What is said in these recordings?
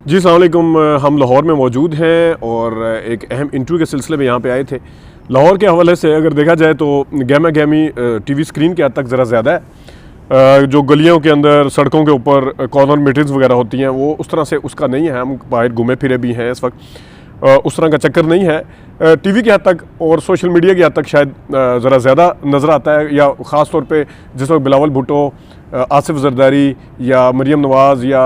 जी अस्सलाम वालेकुम। हम लाहौर में मौजूद हैं और एक अहम इंटरव्यू के सिलसिले में यहाँ पे आए थे। लाहौर के हवाले से अगर देखा जाए तो गहमा गहमी टीवी स्क्रीन के हद तक ज़रा ज़्यादा है। जो गलियों के अंदर सड़कों के ऊपर कॉर्नर मीटिंग्स वगैरह होती हैं वो उस तरह से उसका नहीं है। हम बाहर घूमे फिरे भी हैं इस वक्त, उस तरह का चक्कर नहीं है। टीवी के हद तक और सोशल मीडिया के हद तक शायद ज़रा ज़्यादा नज़र आता है, या ख़ास तौर पे जिस वक्त बिलावल भुट्टो, आसिफ जरदारी या मरियम नवाज़ या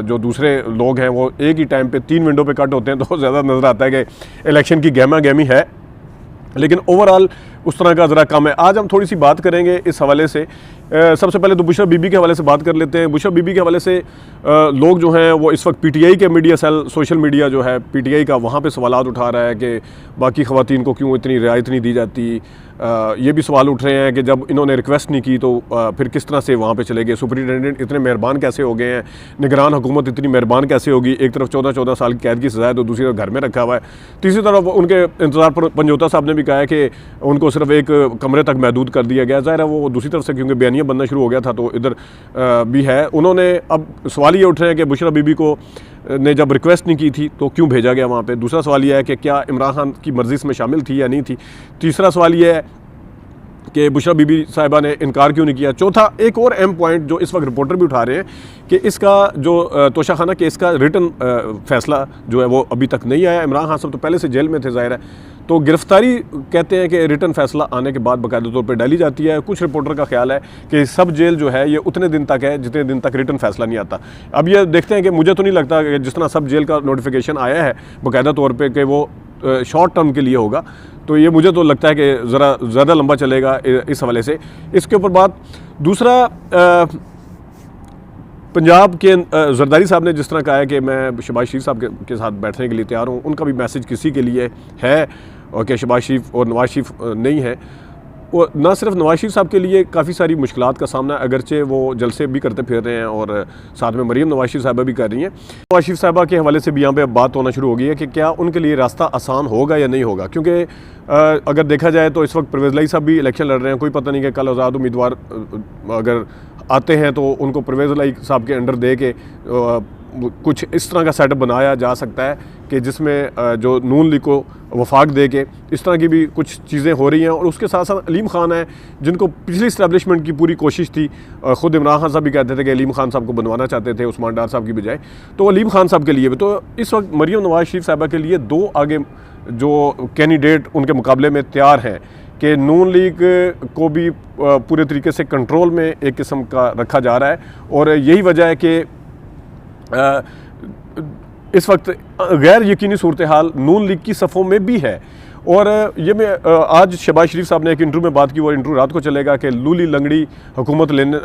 जो दूसरे लोग हैं वो एक ही टाइम पे 3 विंडो पे कट होते हैं तो ज़्यादा नज़र आता है कि इलेक्शन की गहमा गहमी है, लेकिन ओवरऑल उस तरह का ज़रा कम है। आज हम थोड़ी सी बात करेंगे इस हवाले से। सबसे पहले तो बुशरा बीबी के हवाले से बात कर लेते हैं। बुशरा बीबी के हवाले से लोग जो हैं वो इस वक्त पीटीआई के मीडिया सेल, सोशल मीडिया जो है पीटीआई का, वहाँ पे सवालात उठा रहा है कि बाकी ख़वातीन को क्यों इतनी रियायत नहीं दी जाती। ये भी सवाल उठ रहे हैं कि जब इन्होंने रिक्वेस्ट नहीं की तो फिर किस तरह से वहाँ पे चले गए। सुपरिटेंडेंट इतने मेहरबान कैसे हो गए हैं, निगरान हुकूमत इतनी मेहरबान कैसे होगी। एक तरफ 14-14 साल की कैद की सज़ा है तो दूसरी तरफ घर में रखा हुआ है। तीसरी तरफ उनके इंतज़ार पर पंजोता साहब ने भी कहा है कि उनको सिर्फ एक कमरे तक महदूद कर दिया गया। ज़ाहिर है वो दूसरी तरफ से क्योंकि बयानिया बनना शुरू हो गया था तो इधर भी है। उन्होंने अब सवाल ये उठ रहे हैं कि बुशरा बीबी को ने जब रिक्वेस्ट नहीं की थी तो क्यों भेजा गया वहाँ पे। दूसरा सवाल यह है कि क्या इमरान खान की मर्ज़ी इसमें शामिल थी या नहीं थी। तीसरा सवाल यह है कि बुशरा बीबी साहिबा ने इनकार क्यों नहीं किया। चौथा एक और अहम पॉइंट जो इस वक्त रिपोर्टर भी उठा रहे हैं कि इसका जो तोशाखाना केस का रिटन फैसला जो है वो अभी तक नहीं आया। इमरान खान साहब तो पहले से जेल में थे, ज़ाहिर है, तो गिरफ्तारी कहते हैं कि रिटन फैसला आने के बाद बाकायदा तौर पर डाली जाती है। कुछ रिपोर्टर का ख्याल है कि सब जेल जो है ये उतने दिन तक है जितने दिन तक रिटन फैसला नहीं आता। अब ये देखते हैं कि मुझे तो नहीं लगता कि जिस तरह सब जेल का नोटिफिकेशन आया है बाकायदा तौर पर कि वो शॉर्ट टर्म के लिए होगा, तो ये मुझे तो लगता है कि ज़रा ज़्यादा लंबा चलेगा इस हवाले से। इसके ऊपर बात दूसरा, पंजाब के जरदारी साहब ने जिस तरह कहा है कि मैं शहबाज शरीफ साहब के साथ बैठने के लिए तैयार हूँ, उनका भी मैसेज किसी के लिए है और कि शहबाज शरीफ और नवाज शरीफ नहीं है। और ना सिर्फ नवाज शरीफ साहब के लिए काफ़ी सारी मुश्किलात का सामना, अगरचे वो जलसे भी करते फिर रहे हैं और साथ में मरीम नवाज शरीफ साहबा भी कर रही हैं। नवाज शरीफ साहबा के हवाले से भी यहाँ पे अब बात होना शुरू हो गई है कि क्या उनके लिए रास्ता आसान होगा या नहीं होगा, क्योंकि अगर देखा जाए तो इस वक्त परवेज़ लाई साहब भी इलेक्शन लड़ रहे हैं। कोई पता नहीं कि कल आज़ाद उम्मीदवार अगर आते हैं तो उनको परवेज़ लाई साहब के अंडर दे के कुछ इस तरह का सेटअप बनाया जा सकता है कि जिसमें जो नून लीग को वफाक दे के इस तरह की भी कुछ चीज़ें हो रही हैं। और उसके साथ साथ अलीम खान है जिनको पिछली इस्टेब्लिशमेंट की पूरी कोशिश थी। ख़ुद इमरान खान साहब भी कहते थे कि अलीम खान साहब को बनवाना चाहते थे उस्मान डार साहब की बजाय, तो अलीम खान साहब के लिए भी। तो इस वक्त मरीम नवाज शरीफ साहबा के लिए 2 आगे जो कैंडिडेट उनके मुकाबले में तैयार हैं कि नून लीग को भी पूरे तरीके से कंट्रोल में एक किस्म का रखा जा रहा है। और यही वजह है कि इस वक्त गैर यकीनी सूरत हाल नून लीग की सफ़ों में भी है। और ये मैं आज शहबाज शरीफ साहब ने एक इंटरव्यू में बात की, वो इंटरव्यू रात को चलेगा कि लूली लंगड़ी हुकूमत लेने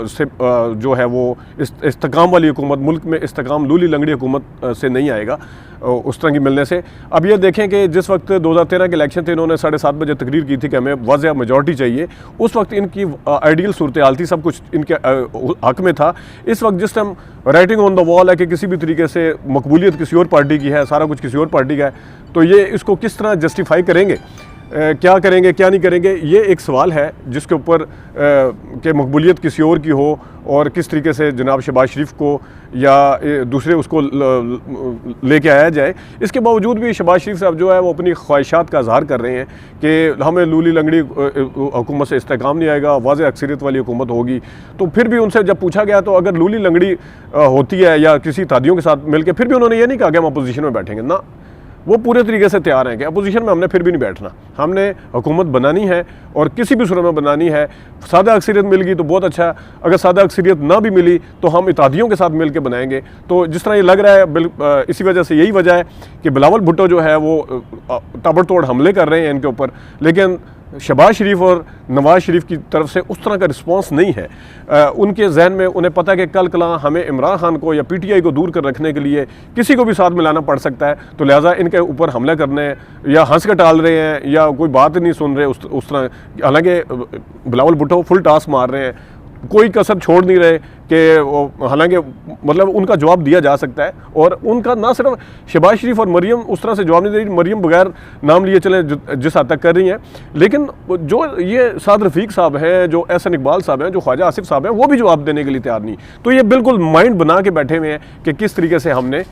से जो है वो इस्तेकाम वाली हुकूमत, मुल्क में इस्तेकाम लूली लंगड़ी हुकूमत से नहीं आएगा उस तरह की मिलने से। अब ये देखें कि जिस वक्त 2013 के इलेक्शन थे, इन्होंने 7:30 बजे तकरीर की थी कि हमें वाज़ह मेजॉरिटी चाहिए। उस वक्त इनकी आइडियल सूरत हाल थी, सब कुछ इनके हक में था। इस वक्त जिस time writing on the wall है कि किसी भी तरीके से मकबूलियत किसी और पार्टी की है, सारा कुछ किसी और पार्टी का है, तो ये इसको किस तरह जस्टिफाई करेंगे, क्या करेंगे क्या नहीं करेंगे, ये एक सवाल है जिसके ऊपर कि मकबूलियत किसी और की हो और किस तरीके से जनाब शहबाज शरीफ को या दूसरे उसको लेके आया जाए। इसके बावजूद भी शहबाज शरीफ साहब जो है वो अपनी ख्वाहिशात का इजहार कर रहे हैं कि हमें लूली लंगड़ी हुकूमत से इस्तेकाम नहीं आएगा, वाज़ेह अक्सरियत वाली हुकूमत होगी। तो फिर भी उनसे जब पूछा गया तो अगर लूली लंगड़ी होती है या किसी इत्तेहादियों के साथ मिलकर, फिर भी उन्होंने ये नहीं कहा कि हम अपोजिशन में बैठेंगे ना, वो पूरे तरीके से तैयार हैं कि अपोजिशन में हमने फिर भी नहीं बैठना, हमने हुकूमत बनानी है और किसी भी सूरत में बनानी है। सादा अक्सरियत मिल गई तो बहुत अच्छा, अगर सादा अक्सरियत ना भी मिली तो हम इत्तेहादियों के साथ मिल के बनाएंगे। तो जिस तरह ये लग रहा है इसी वजह से, यही वजह है कि बिलावल भुट्टो जो है वो ताबड़तोड़ हमले कर रहे हैं इनके ऊपर, लेकिन शहबाज शरीफ और नवाज शरीफ की तरफ से उस तरह का रिस्पांस नहीं है। उनके जहन में उन्हें पता है कि कल कला हमें इमरान खान को या पीटीआई को दूर कर रखने के लिए किसी को भी साथ मिलाना पड़ सकता है, तो लिहाजा इनके ऊपर हमला करने या हंस के टाल रहे हैं या कोई बात नहीं सुन रहे उस तरह। हालांकि बिलावल भुट्टो फुल टास्क मार रहे हैं, कोई कसर छोड़ नहीं रहे कि हालांकि मतलब उनका जवाब दिया जा सकता है, और उनका ना सिर्फ शहबाज शरीफ और मरीम उस तरह से जवाब नहीं दे रही, मरीम बगैर नाम लिए चले जिस हद तक कर रही हैं, लेकिन जो ये साद रफ़ीक साहब हैं, जो एहसन इकबाल साहब हैं, जो ख्वाजा आसिफ साहब हैं, वो भी जवाब देने के लिए तैयार नहीं। तो ये बिल्कुल माइंड बना के बैठे हुए हैं कि किस तरीके से हमने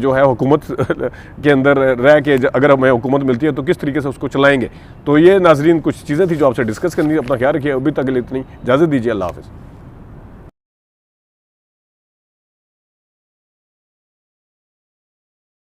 जो है हुकूमत के अंदर रह के अगर हमें हुकूमत मिलती है तो किस तरीके से उसको चलाएंगे। तो ये नाजरीन कुछ चीज़ें थी जो आपसे डिस्कस करनी थी। अपना ख्याल रखिए, अभी तक के लिए इतनी इजाज़त दीजिए। अल्लाह हाफ़िज़।